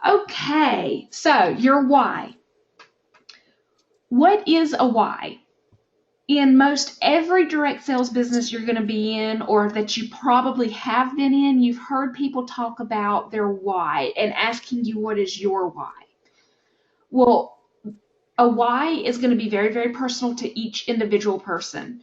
Okay, so your why. What is a why? In most every direct sales business you're going to be in, or that you probably have been in, you've heard people talk about their why and asking you, what is your why? Well, a why is going to be very, very personal to each individual person.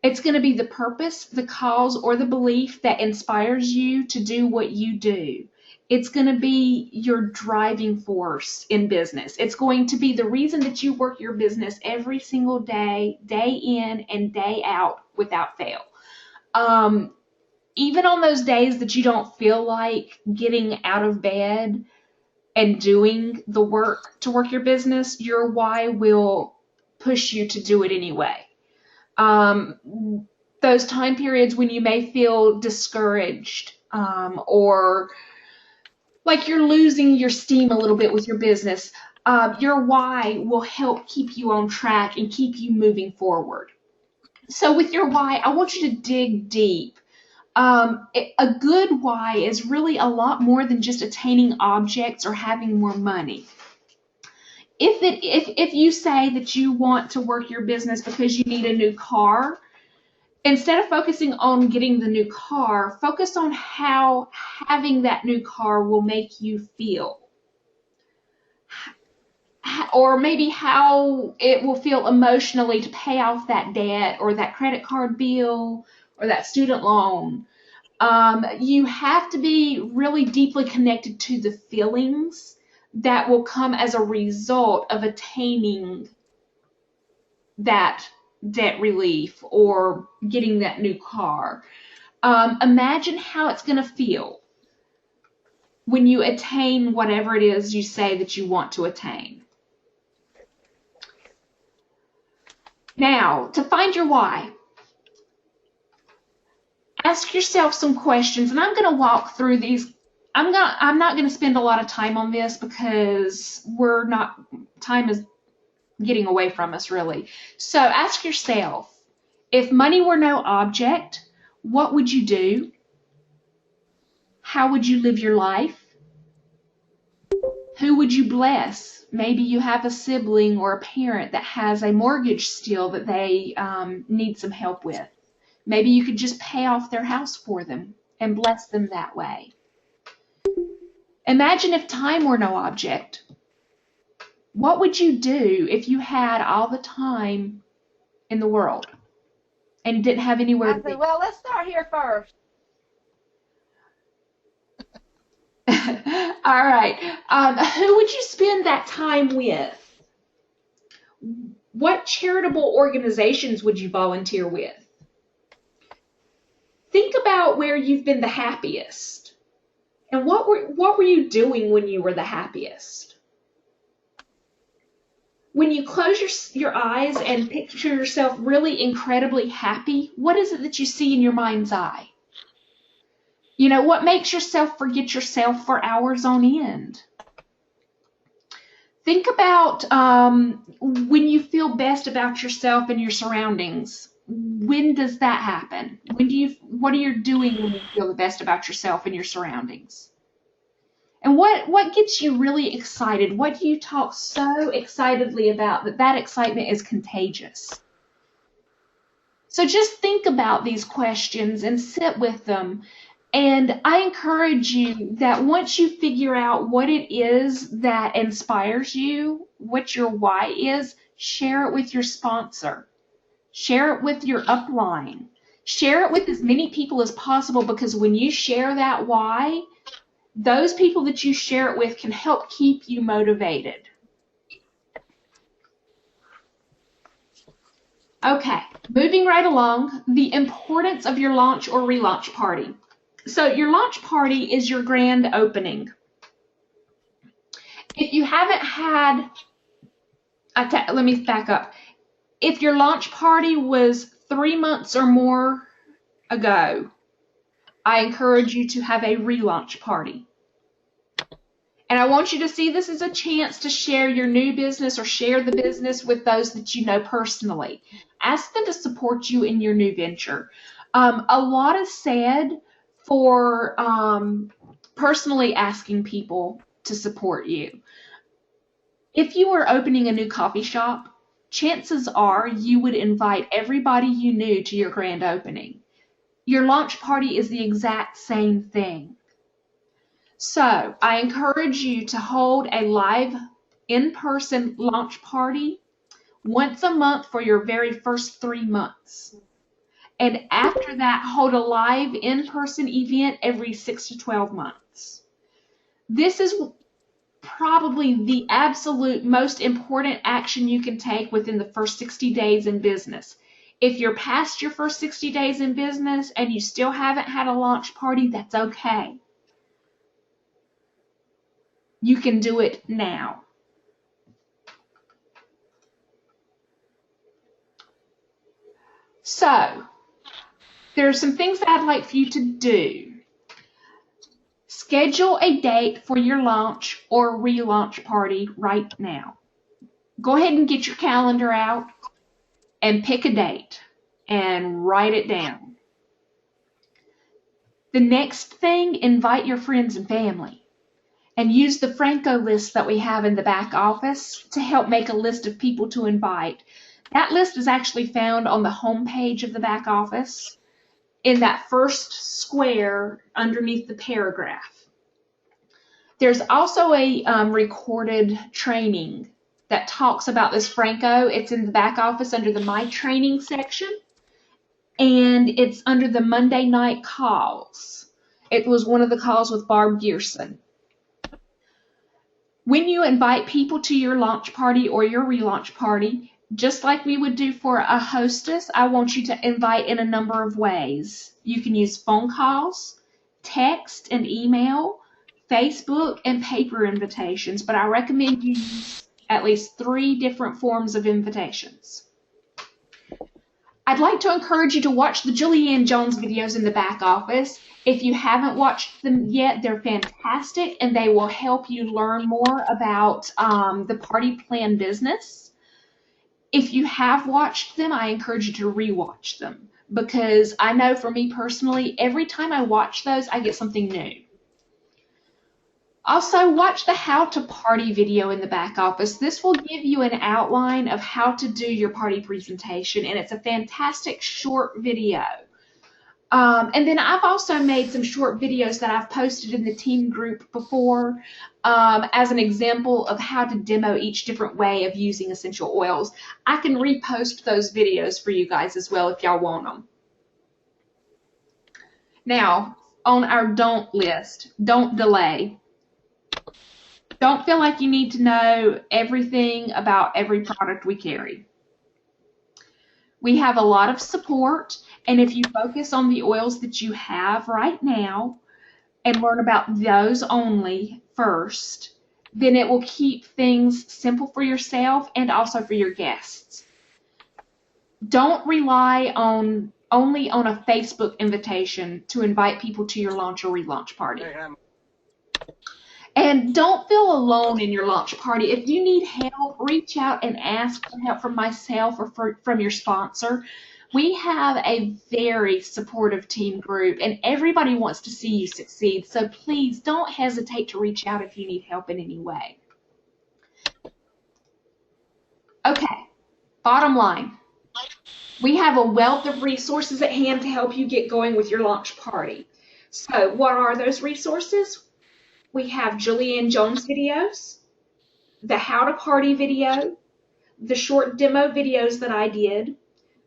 It's going to be the purpose, the cause, or the belief that inspires you to do what you do. It's going to be your driving force in business. It's going to be the reason that you work your business every single day, day in and day out without fail. Even on those days that you don't feel like getting out of bed and doing the work to work your business, your why will push you to do it anyway. Those time periods when you may feel discouraged, or like you're losing your steam a little bit with your business, your why will help keep you on track and keep you moving forward. So with your why, I want you to dig deep. A good why is really a lot more than just attaining objects or having more money. If you say that you want to work your business because you need a new car, instead of focusing on getting the new car, focus on how having that new car will make you feel. Or maybe how it will feel emotionally to pay off that debt or that credit card bill or that student loan. You have to be really deeply connected to the feelings that will come as a result of attaining that debt relief or getting that new car. Imagine how it's going to feel when you attain whatever it is you say that you want to attain. Now, to find your why, ask yourself some questions, and I'm going to walk through these. I'm not going to spend a lot of time on this because time is getting away from us, really. So ask yourself, if money were no object, what would you do? How would you live your life? Who would you bless? Maybe you have a sibling or a parent that has a mortgage still that they need some help with. Maybe you could just pay off their house for them and bless them that way. Imagine if time were no object. What would you do if you had all the time in the world and didn't have anywhere to be? Well, let's start here first. All right. Who would you spend that time with? What charitable organizations would you volunteer with? Think about where you've been the happiest. And what were you doing when you were the happiest? When you close your eyes and picture yourself really incredibly happy, what is it that you see in your mind's eye? You know, what makes yourself forget yourself for hours on end? Think about when you feel best about yourself and your surroundings. When does that happen? What are you doing when you feel the best about yourself and your surroundings? And what gets you really excited? What do you talk so excitedly about that excitement is contagious? So just think about these questions and sit with them. And I encourage you that once you figure out what it is that inspires you, what your why is, share it with your sponsor. Share it with your upline. Share it with as many people as possible, because when you share that why, those people that you share it with can help keep you motivated. Okay, moving right along, the importance of your launch or relaunch party. So your launch party is your grand opening. If you haven't had, let me back up. If your launch party was 3 months or more ago, I encourage you to have a relaunch party. And I want you to see this as a chance to share your new business or share the business with those that you know personally. Ask them to support you in your new venture. A lot is said for personally asking people to support you. If you were opening a new coffee shop, chances are you would invite everybody you knew to your grand opening. Your launch party is the exact same thing. So I encourage you to hold a live in-person launch party once a month for your very first 3 months. And after that, hold a live in-person event every 6 to 12 months. This is probably the absolute most important action you can take within the first 60 days in business. If you're past your first 60 days in business and you still haven't had a launch party, that's okay. You can do it now. So, there are some things that I'd like for you to do. Schedule a date for your launch or relaunch party right now. Go ahead and get your calendar out and pick a date and write it down. The next thing, invite your friends and family and use the Franco list that we have in the back office to help make a list of people to invite. That list is actually found on the home page of the back office in that first square underneath the paragraph. There's also a recorded training that talks about this Franco. It's in the back office under the My Training section, and it's under the Monday night calls. It was one of the calls with Barb Gearson. When you invite people to your launch party or your relaunch party, just like we would do for a hostess, I want you to invite in a number of ways. You can use phone calls, text and email, Facebook, and paper invitations, but I recommend you use at least 3 different forms of invitations. I'd like to encourage you to watch the Julianne Jones videos in the back office. If you haven't watched them yet, they're fantastic, and they will help you learn more about the party plan business. If you have watched them, I encourage you to rewatch them, because I know for me personally, every time I watch those, I get something new. Also, watch the How to Party video in the back office. This will give you an outline of how to do your party presentation, and it's a fantastic short video. And then I've also made some short videos that I've posted in the team group before as an example of how to demo each different way of using essential oils. I can repost those videos for you guys as well if y'all want them. Now, on our don't list, don't delay. Don't feel like you need to know everything about every product we carry. We have a lot of support, and if you focus on the oils that you have right now and learn about those only first, then it will keep things simple for yourself and also for your guests. Don't rely only on a Facebook invitation to invite people to your launch or relaunch party. And don't feel alone in your launch party. If you need help, reach out and ask for help from myself or from your sponsor. We have a very supportive team group, and everybody wants to see you succeed. So please don't hesitate to reach out if you need help in any way. Okay, bottom line. We have a wealth of resources at hand to help you get going with your launch party. So what are those resources? We have Julianne Jones videos, the How to Party video, the short demo videos that I did,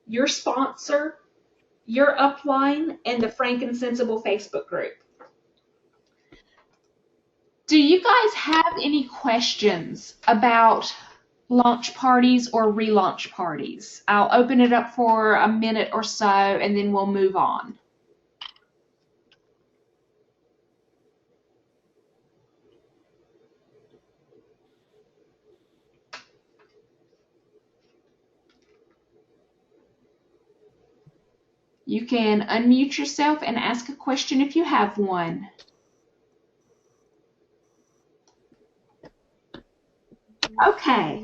your sponsor, your upline, and the Frank and Sensible Facebook group. Do you guys have any questions about launch parties or relaunch parties? I'll open it up for a minute or so, and then we'll move on. You can unmute yourself and ask a question if you have one. Okay.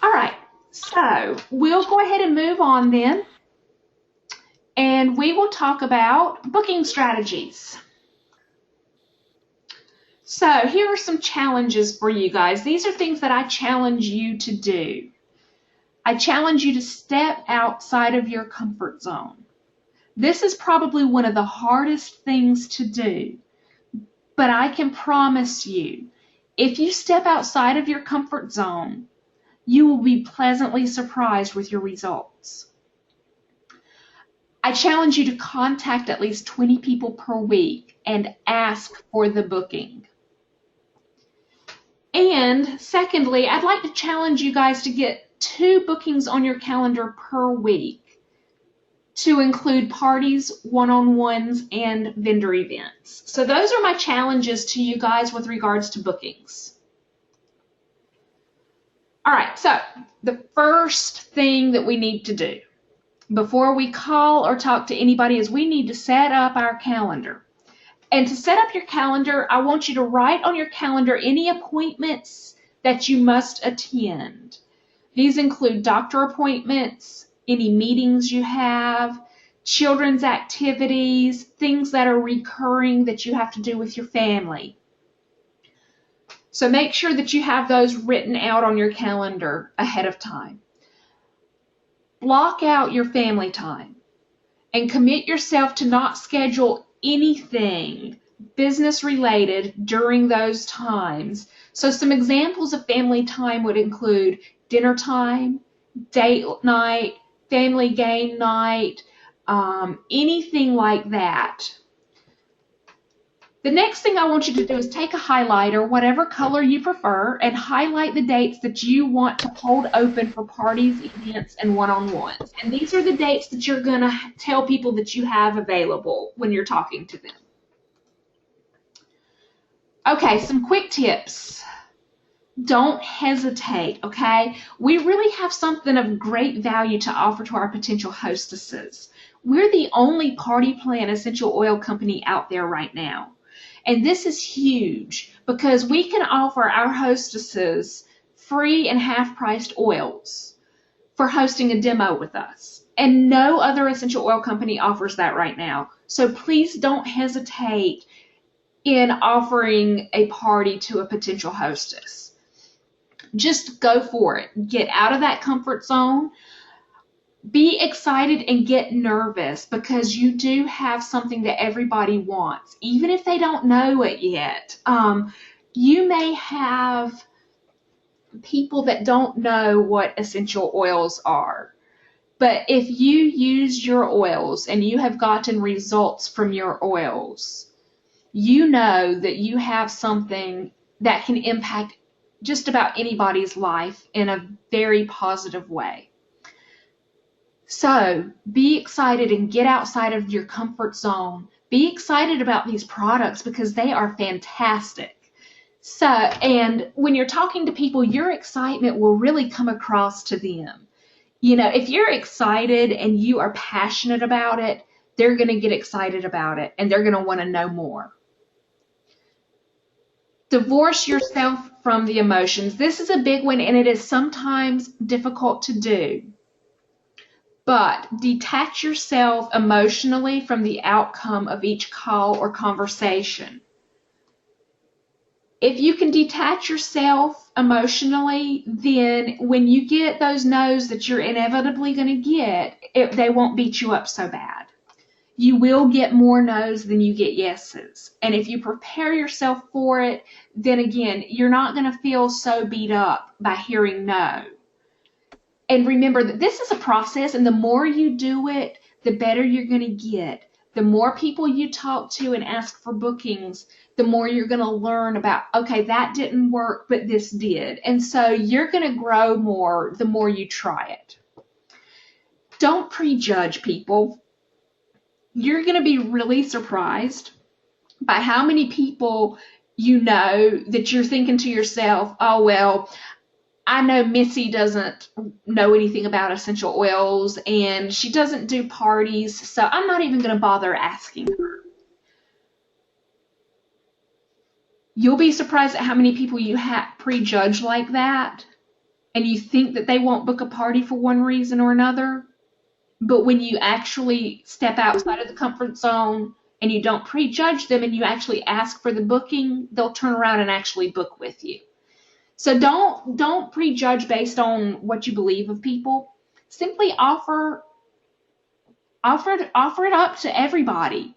All right, so we'll go ahead and move on then. And we will talk about booking strategies. So here are some challenges for you guys. These are things that I challenge you to do. I challenge you to step outside of your comfort zone. This is probably one of the hardest things to do, but I can promise you, if you step outside of your comfort zone, you will be pleasantly surprised with your results. I challenge you to contact at least 20 people per week and ask for the booking. And secondly, I'd like to challenge you guys to get 2 bookings on your calendar per week to include parties, one-on-ones, and vendor events. So those are my challenges to you guys with regards to bookings. All right, so the first thing that we need to do before we call or talk to anybody is we need to set up our calendar. And to set up your calendar, I want you to write on your calendar any appointments that you must attend. These include doctor appointments, any meetings you have, children's activities, things that are recurring that you have to do with your family. So make sure that you have those written out on your calendar ahead of time. Block out your family time and commit yourself to not schedule anything business related during those times. So some examples of family time would include dinner time, date night, family game night, anything like that. The next thing I want you to do is take a highlighter, whatever color you prefer, and highlight the dates that you want to hold open for parties, events, and one-on-ones. And these are the dates that you're going to tell people that you have available when you're talking to them. Okay, some quick tips. Don't hesitate, okay? We really have something of great value to offer to our potential hostesses. We're the only party plan essential oil company out there right now. And this is huge because we can offer our hostesses free and half-priced oils for hosting a demo with us. And no other essential oil company offers that right now. So please don't hesitate in offering a party to a potential hostess. Just go for it. Get out of that comfort zone. Be excited and get nervous because you do have something that everybody wants, even if they don't know it yet. You may have people that don't know what essential oils are, but if you use your oils and you have gotten results from your oils, you know that you have something that can impact just about anybody's life in a very positive way. So be excited and get outside of your comfort zone. Be excited about these products because they are fantastic. So, and when you're talking to people, your excitement will really come across to them. You know, if you're excited and you are passionate about it, they're going to get excited about it and they're going to want to know more. Divorce yourself from the emotions. This is a big one and it is sometimes difficult to do. But detach yourself emotionally from the outcome of each call or conversation. If you can detach yourself emotionally, then when you get those no's that you're inevitably going to get, they won't beat you up so bad. You will get more no's than you get yeses. And if you prepare yourself for it, then again, you're not going to feel so beat up by hearing no. And remember that this is a process, and the more you do it, the better you're going to get. The more people you talk to and ask for bookings, the more you're going to learn about, okay, that didn't work, but this did. And so you're going to grow more the more you try it. Don't prejudge people. You're going to be really surprised by how many people you know that you're thinking to yourself, oh, well, I know Missy doesn't know anything about essential oils and she doesn't do parties, so I'm not even going to bother asking her. You'll be surprised at how many people you prejudge like that and you think that they won't book a party for one reason or another. But when you actually step outside of the comfort zone and you don't prejudge them and you actually ask for the booking, they'll turn around and actually book with you. So don't prejudge based on what you believe of people. Simply offer it up to everybody.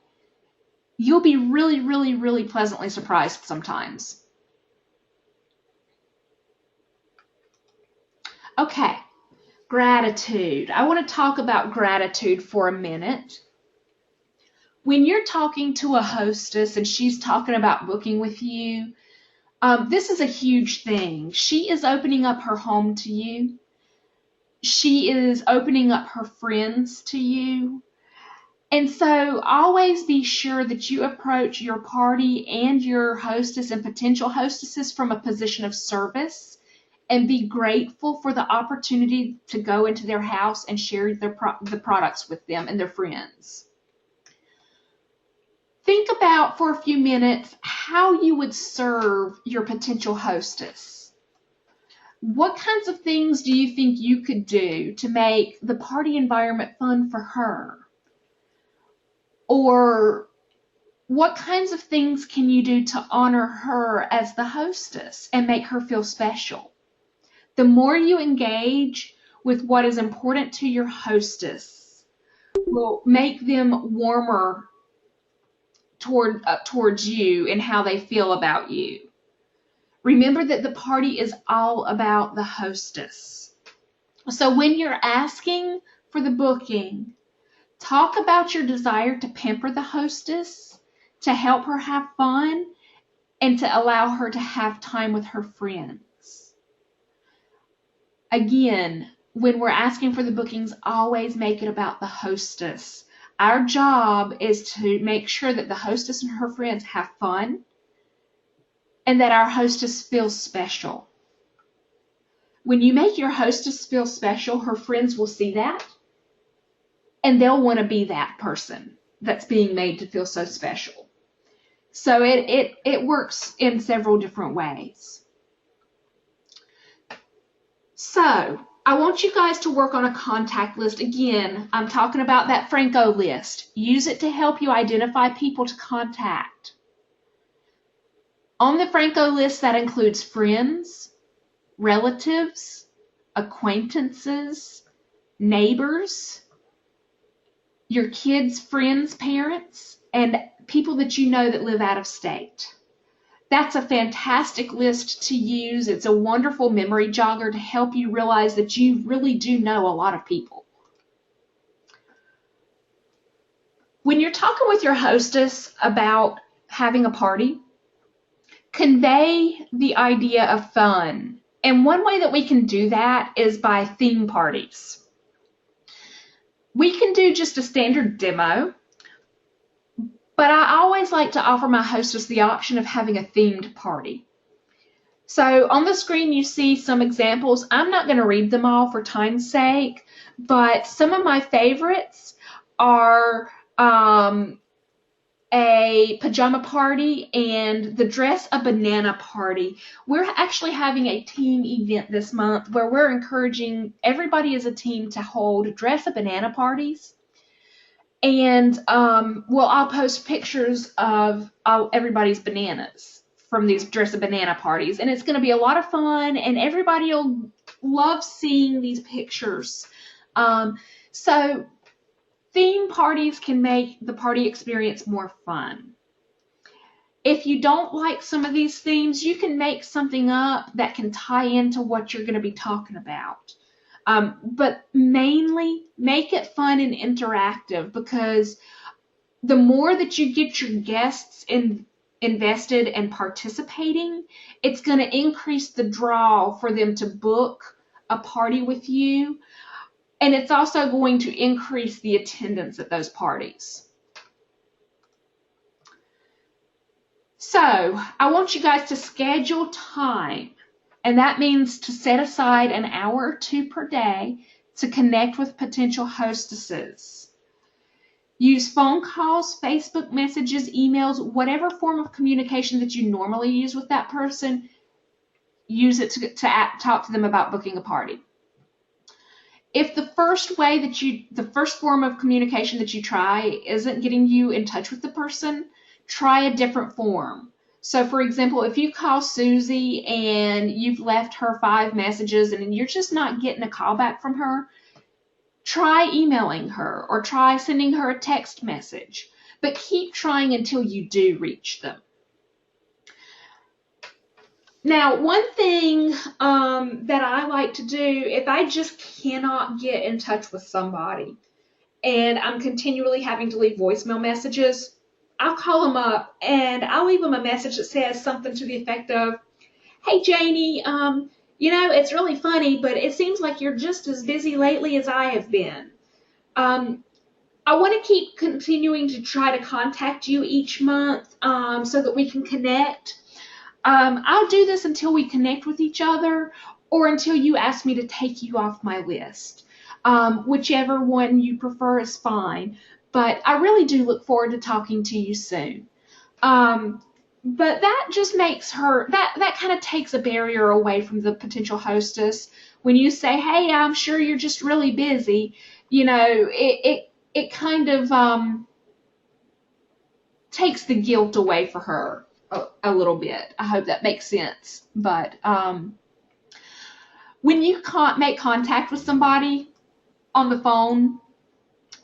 You'll be really, really, really pleasantly surprised sometimes. Okay, gratitude. I want to talk about gratitude for a minute. When you're talking to a hostess and she's talking about booking with you, this is a huge thing. She is opening up her home to you. She is opening up her friends to you. And so always be sure that you approach your party and your hostess and potential hostesses from a position of service, and be grateful for the opportunity to go into their house and share the products with them and their friends. Think about for a few minutes how you would serve your potential hostess. What kinds of things do you think you could do to make the party environment fun for her? Or what kinds of things can you do to honor her as the hostess and make her feel special? The more you engage with what is important to your hostess will make them warmer towards you and how they feel about you. Remember that the party is all about the hostess. So when you're asking for the booking, talk about your desire to pamper the hostess, to help her have fun, and to allow her to have time with her friends. Again, when we're asking for the bookings, always make it about the hostess. Our job is to make sure that the hostess and her friends have fun and that our hostess feels special. When you make your hostess feel special, her friends will see that and they'll want to be that person that's being made to feel so special. So it works in several different ways. So I want you guys to work on a contact list. Again, I'm talking about that Franco list. Use it to help you identify people to contact. On the Franco list, that includes friends, relatives, acquaintances, neighbors, your kids' friends' parents, and people that you know that live out of state. That's a fantastic list to use. It's a wonderful memory jogger to help you realize that you really do know a lot of people. When you're talking with your hostess about having a party, convey the idea of fun. And one way that we can do that is by theme parties. We can do just a standard demo, but I always like to offer my hostess the option of having a themed party. So on the screen you see some examples. I'm not going to read them all for time's sake, but some of my favorites are a pajama party and the dress a banana party. We're actually having a team event this month where we're encouraging everybody as a team to hold dress a banana parties. And I'll post pictures of everybody's bananas from these dress a banana parties, and it's going to be a lot of fun, and everybody will love seeing these pictures. So theme parties can make the party experience more fun. If you don't like some of these themes, you can make something up that can tie into what you're going to be talking about. But mainly make it fun and interactive, because the more that you get your guests invested and participating, it's going to increase the draw for them to book a party with you. And it's also going to increase the attendance at those parties. So I want you guys to schedule time. And that means to set aside an hour or two per day to connect with potential hostesses. Use phone calls, Facebook messages, emails, whatever form of communication that you normally use with that person. Use it to talk to them about booking a party. If the first form of communication that you try isn't getting you in touch with the person, try a different form. So, for example, if you call Susie and you've left her 5 messages and you're just not getting a call back from her, try emailing her or try sending her a text message. But keep trying until you do reach them. Now, one thing that I like to do, if I just cannot get in touch with somebody and I'm continually having to leave voicemail messages, I'll call them up and I'll leave them a message that says something to the effect of, "Hey, Janie, it's really funny, but it seems like you're just as busy lately as I have been. I want to keep continuing to try to contact you each month so that we can connect. I'll do this until we connect with each other or until you ask me to take you off my list. Whichever one you prefer is fine, but I really do look forward to talking to you soon." But that just makes that kind of takes a barrier away from the potential hostess. When you say, "Hey, I'm sure you're just really busy," it kind of takes the guilt away for her a little bit. I hope that makes sense. But when you make contact with somebody on the phone,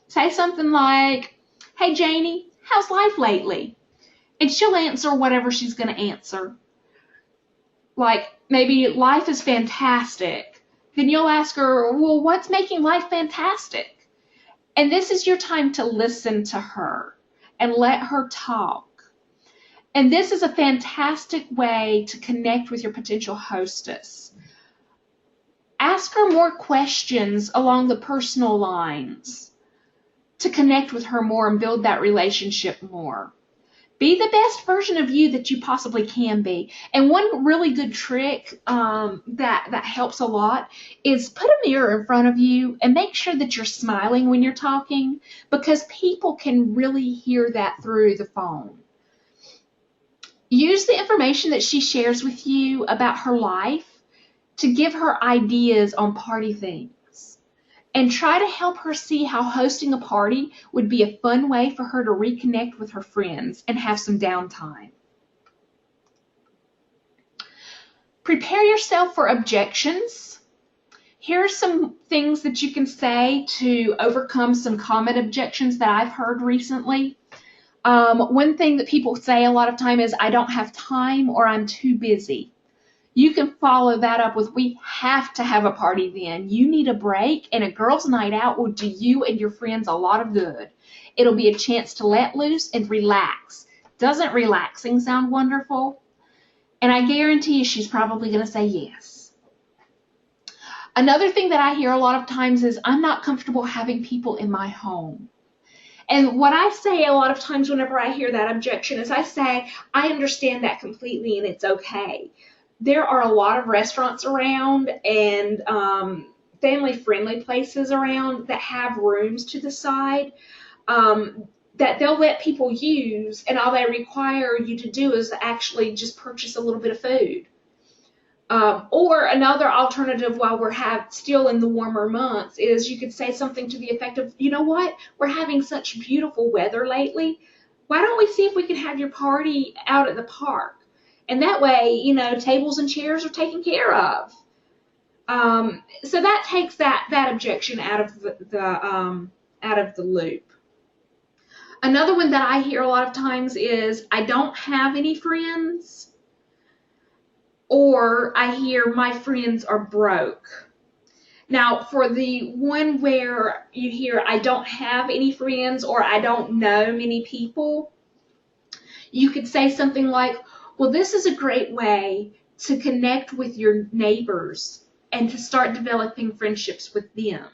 say something like, "Hey, Janie, how's life lately?" And she'll answer whatever she's going to answer. Like, maybe life is fantastic. Then you'll ask her, "Well, what's making life fantastic?" And this is your time to listen to her and let her talk. And this is a fantastic way to connect with your potential hostess. Ask her more questions along the personal lines to connect with her more and build that relationship more. Be the best version of you that you possibly can be. And one really good trick that helps a lot is put a mirror in front of you and make sure that you're smiling when you're talking, because people can really hear that through the phone. Use the information that she shares with you about her life to give her ideas on party things. And try to help her see how hosting a party would be a fun way for her to reconnect with her friends and have some downtime. Prepare yourself for objections. Here are some things that you can say to overcome some common objections that I've heard recently. One thing that people say a lot of time is, "I don't have time," or "I'm too busy." You can follow that up with, "We have to have a party then. You need a break, and a girls' night out will do you and your friends a lot of good. It'll be a chance to let loose and relax." Doesn't relaxing sound wonderful? And I guarantee you she's probably going to say yes. Another thing that I hear a lot of times is, "I'm not comfortable having people in my home." And what I say a lot of times whenever I hear that objection is I say, "I understand that completely and it's okay." There are a lot of restaurants around and family-friendly places around that have rooms to the side that they'll let people use, and all they require you to do is actually just purchase a little bit of food. Or another alternative while we're still in the warmer months is you could say something to the effect of, "You know what? We're having such beautiful weather lately. Why don't we see if we can have your party out at the park? And that way, tables and chairs are taken care of." So that takes that objection out of the loop. Another one that I hear a lot of times is, "I don't have any friends," or I hear, "My friends are broke." Now, for the one where you hear, "I don't have any friends," or "I don't know many people," you could say something like, "Well, this is a great way to connect with your neighbors and to start developing friendships with them."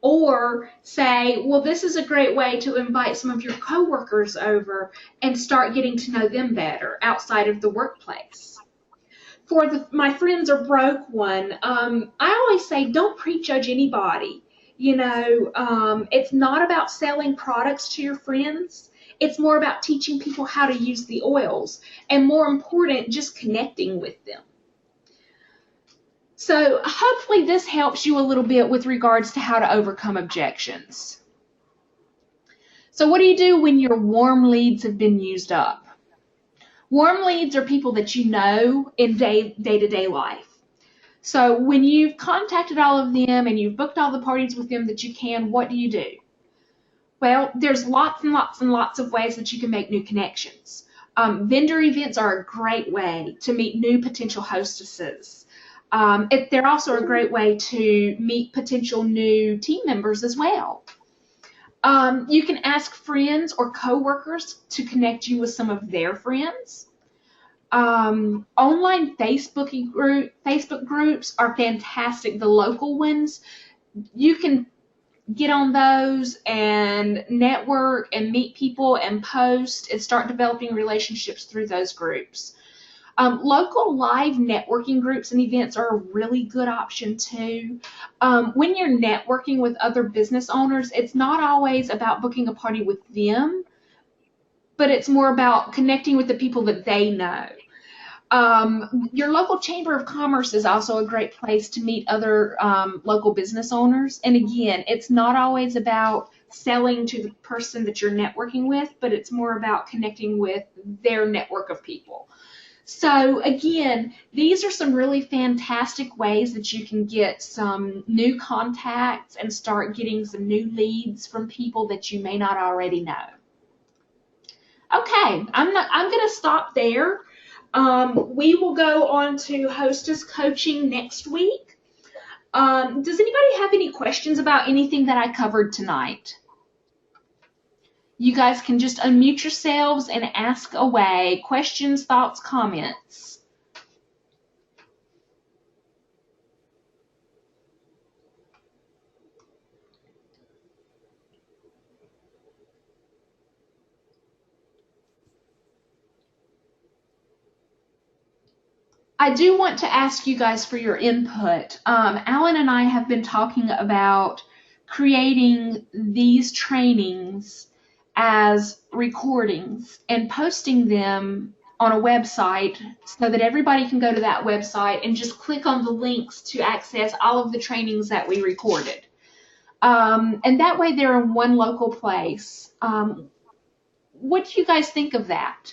Or say, "Well, this is a great way to invite some of your coworkers over and start getting to know them better outside of the workplace." For "my friends are broke" one, I always say, don't prejudge anybody. It's not about selling products to your friends. It's more about teaching people how to use the oils, and more important, just connecting with them. So hopefully this helps you a little bit with regards to how to overcome objections. So what do you do when your warm leads have been used up? Warm leads are people that you know in day-to-day life. So when you've contacted all of them and you've booked all the parties with them that you can, what do you do? Well, there's lots and lots and lots of ways that you can make new connections. Vendor events are a great way to meet new potential hostesses. They're also a great way to meet potential new team members as well. You can ask friends or coworkers to connect you with some of their friends. Online Facebook groups are fantastic. The local ones, you can get on those and network and meet people and post and start developing relationships through those groups. Local live networking groups and events are a really good option too. When you're networking with other business owners, it's not always about booking a party with them, but it's more about connecting with the people that they know. Your local chamber of commerce is also a great place to meet other local business owners. And again, it's not always about selling to the person that you're networking with, but it's more about connecting with their network of people. So again, these are some really fantastic ways that you can get some new contacts and start getting some new leads from people that you may not already know. Okay, I'm going to stop there. We will go on to hostess coaching next week. Does anybody have any questions about anything that I covered tonight? You guys can just unmute yourselves and ask away. Questions, thoughts, comments. I do want to ask you guys for your input. Alan and I have been talking about creating these trainings as recordings and posting them on a website so that everybody can go to that website and just click on the links to access all of the trainings that we recorded. And that way they're in one local place. What do you guys think of that?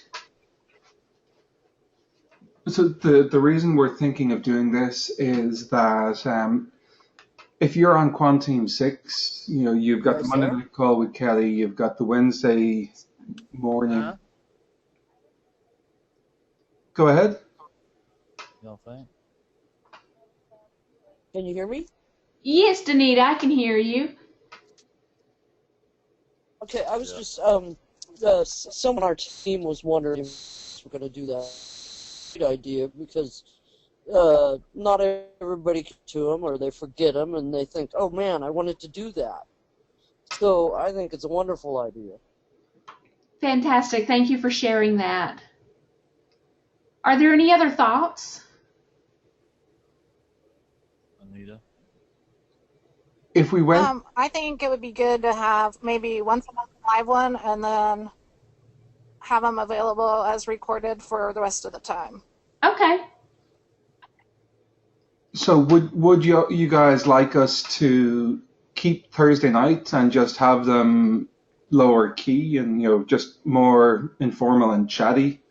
So the reason we're thinking of doing this is that if you're on Quantum 6, you've got the Monday night call with Kelly, you've got the Wednesday morning. Go ahead. Can you hear me? Yes, Danita, I can hear you. Okay, I was just someone on our team was wondering if we're going to do that. Good idea, because not everybody gets to them, or they forget them, and they think, oh man, I wanted to do that. So I think it's a wonderful idea. Fantastic. Thank you for sharing that. Are there any other thoughts? Anita? If we went... I think it would be good to have maybe once a month live one, and then have them available as recorded for the rest of the time. Okay. So would you guys like us to keep Thursday night and just have them lower key and just more informal and chatty,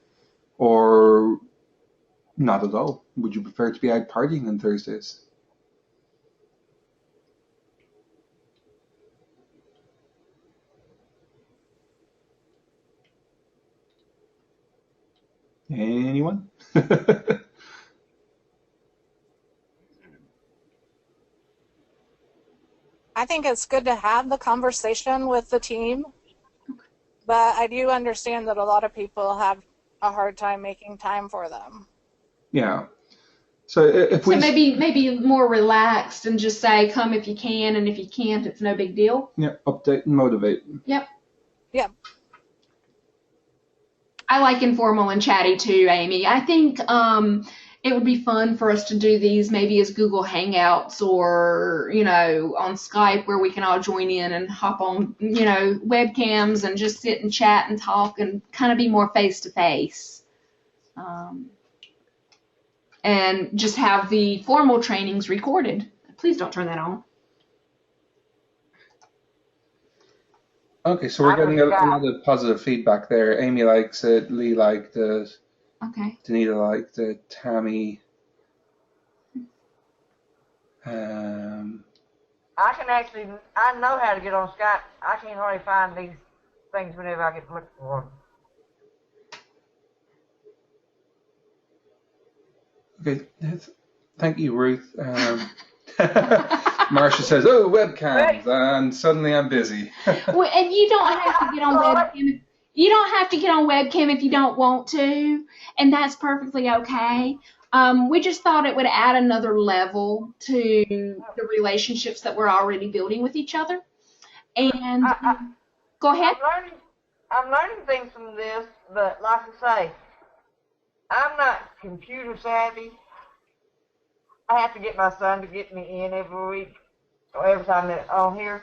or not at all? Would you prefer to be out partying on Thursdays? Anyone? I think it's good to have the conversation with the team, but I do understand that a lot of people have a hard time making time for them. Yeah. So maybe more relaxed and just say, come if you can, and if you can't, it's no big deal. Yeah, update and motivate. Yep. Yep. I like informal and chatty too, Amy. I think it would be fun for us to do these maybe as Google Hangouts or, on Skype, where we can all join in and hop on, webcams and just sit and chat and talk and kind of be more face to face. and just have the formal trainings recorded. Please don't turn that on. Okay, so we're I getting a forgot. lot of positive feedback there. Amy likes it, Lee liked it, Okay. Danita liked it, Tammy. Um, I know how to get on Skype. I can't hardly find these things whenever I get to look for them. okay, thank you, Ruth. Marcia says, "Oh, webcams," and suddenly I'm busy. Well, and you don't have to get on webcam. You don't have to get on webcam if you don't want to, and that's perfectly okay. We just thought it would add another level to the relationships that we're already building with each other. And I, go ahead. I'm learning things from this, but like I say, I'm not computer savvy. I have to get my son to get me in every week or every time they're on here.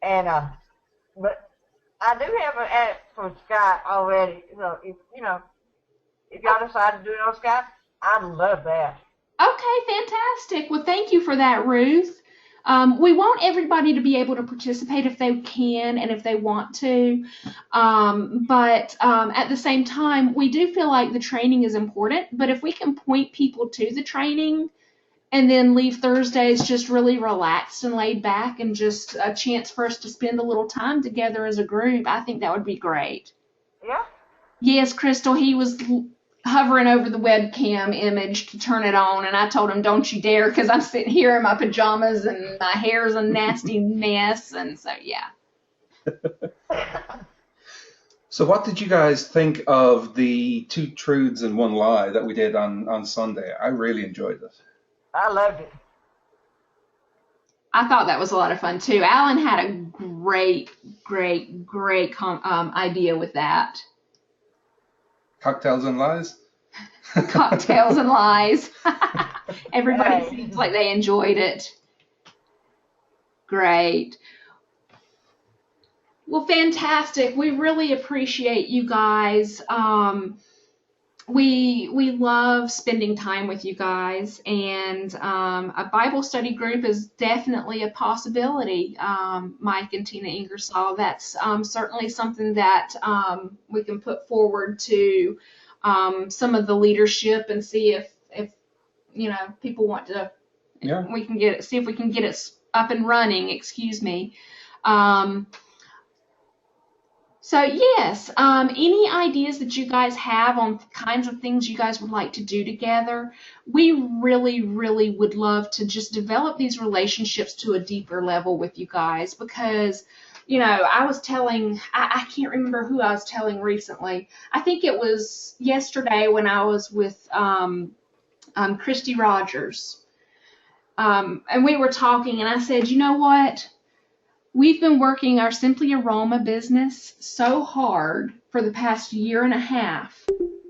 And but I do have an app for Skype already. So if y'all decide to do it on Skype, I'd love that. Okay, fantastic. Well, thank you for that, Ruth. We want everybody to be able to participate if they can and if they want to. But at the same time, we do feel like the training is important. But if we can point people to the training and then leave Thursdays just really relaxed and laid back and just a chance for us to spend a little time together as a group, I think that would be great. Yeah. Yes, Crystal, he was hovering over the webcam image to turn it on, and I told him, don't you dare, because I'm sitting here in my pajamas and my hair's a nasty mess, and so, yeah. So what did you guys think of the 2 truths and 1 lie that we did on Sunday? I really enjoyed it. I loved it. I thought that was a lot of fun, too. Alan had a great idea with that. Cocktails and lies? Cocktails and lies. Everybody seems like they enjoyed it. Great. Well, fantastic. We really appreciate you guys. We love spending time with you guys, and a Bible study group is definitely a possibility. Mike and Tina Ingersoll, that's certainly something that we can put forward to some of the leadership and see if people want to. Yeah. We can see if we can get it up and running. Excuse me. So yes, any ideas that you guys have on kinds of things you guys would like to do together? We really would love to just develop these relationships to a deeper level with you guys because, I was telling, I can't remember who I was telling recently. I think it was yesterday when I was with Christy Rogers. And we were talking and I said, you know what? We've been working our Simply Aroma business so hard for the past year and a half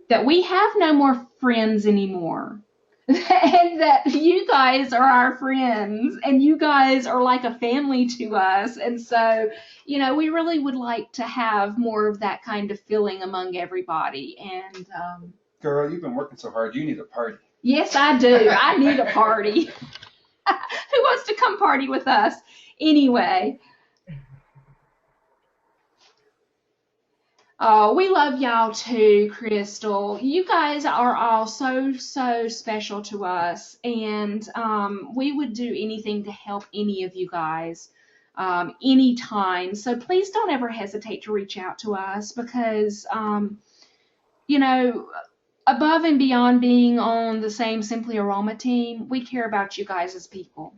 that we have no more friends anymore. And that you guys are our friends and you guys are like a family to us. And so, we really would like to have more of that kind of feeling among everybody. And Girl, you've been working so hard. You need a party. yes, I do. I need a party. Who wants to come party with us? Anyway. Oh, we love y'all too, Crystal. You guys are all so special to us, and we would do anything to help any of you guys anytime. So please don't ever hesitate to reach out to us because, above and beyond being on the same Simply Aroma team, we care about you guys as people.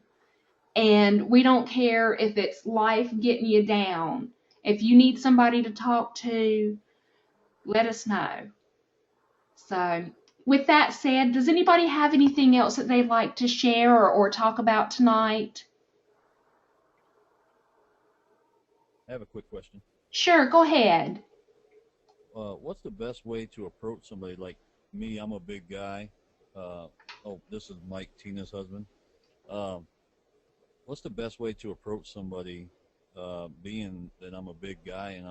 And we don't care if it's life getting you down. If you need somebody to talk to, let us know. So, with that said, does anybody have anything else that they'd like to share or talk about tonight? I have a quick question. Sure, go ahead. What's the best way to approach somebody like me? I'm a big guy. This is Mike, Tina's husband. What's the best way to approach somebody, being that I'm a big guy and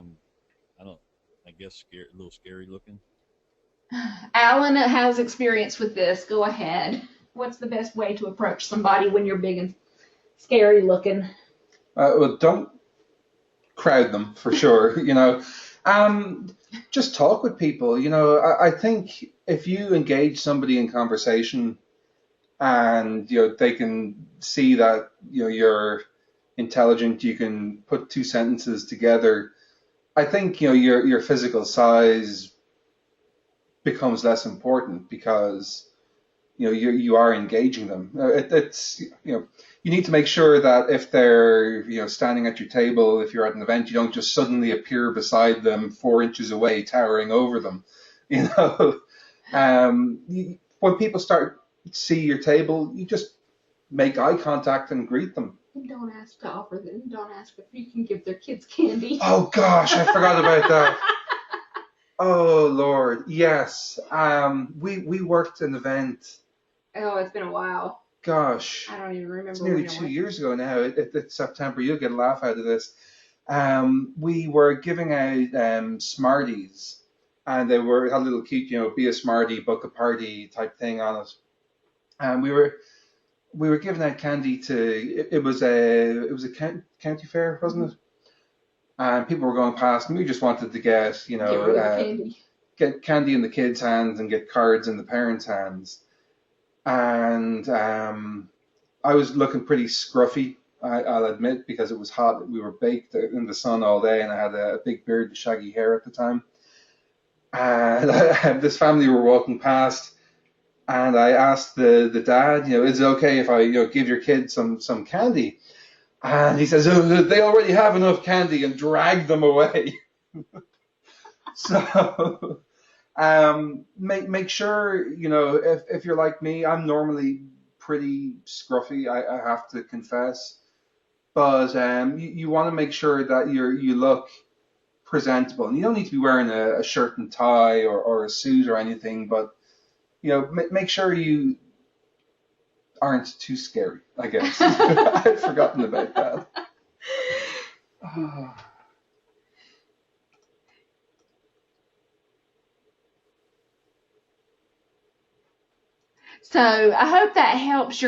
I guess, a little scary looking? Alan has experience with this. Go ahead. What's the best way to approach somebody when you're big and scary looking? Well, don't crowd them for sure. Just talk with people. I think if you engage somebody in conversation and they can see that you're intelligent, you can put two sentences together. I think your physical size becomes less important because you are engaging them. It's you need to make sure that if they're standing at your table, if you're at an event, you don't just suddenly appear beside them 4 inches away, towering over them. You know, when people start to see your table, you just make eye contact and greet them. Don't ask to offer them. Don't ask if you can give their kids candy. Oh gosh, I forgot about that. Oh Lord, yes. We worked an event. Oh, it's been a while. Gosh, I don't even remember. it's nearly 2 years ago now. It's September. You'll get a laugh out of this. We were giving out Smarties, and they had a little cute, be a Smartie, book a party type thing on it. And we were giving out candy to. It was a county fair, wasn't it? And people were going past, and we just wanted to get candy. Get candy in the kids' hands and get cards in the parents' hands. And I was looking pretty scruffy, I'll admit, because it was hot. We were baked in the sun all day, and I had a big beard and shaggy hair at the time. And this family were walking past, and I asked the dad, is it okay if I give your kid some candy? And he says, oh, they already have enough candy, and dragged them away. So make sure, if you're like me, I'm normally pretty scruffy, I have to confess. But you want to make sure that you look presentable. And you don't need to be wearing a shirt and tie or a suit or anything, but make sure you aren't too scary, I guess. I'd forgotten about that. So I hope that helps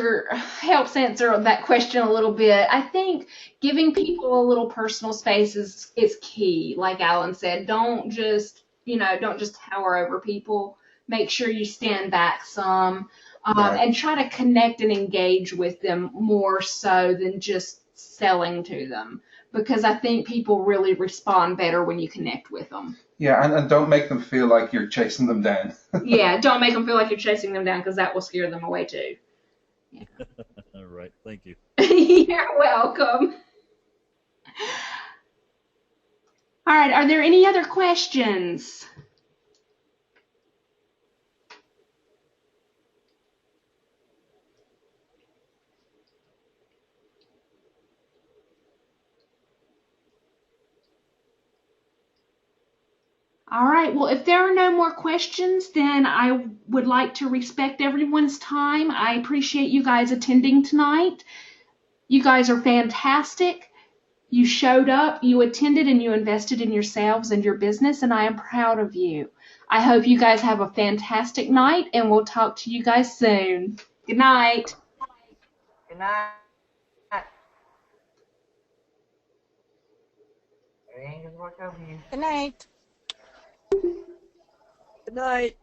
answer that question a little bit. I think giving people a little personal space is key. Like Alan said, don't just tower over people. Make sure you stand back some, Right. and try to connect and engage with them more so than just selling to them. Because I think people really respond better when you connect with them. Yeah, and don't make them feel like you're chasing them down. Yeah, don't make them feel like you're chasing them down because that will scare them away too. All right. Thank you. You're welcome. All right, are there any other questions? All right, well, if there are no more questions, then I would like to respect everyone's time. I appreciate you guys attending tonight. You guys are fantastic. You showed up, you attended, and you invested in yourselves and your business, and I am proud of you. I hope you guys have a fantastic night, and we'll talk to you guys soon. Good night. Good night. Angels watch over you. Good night. Good night.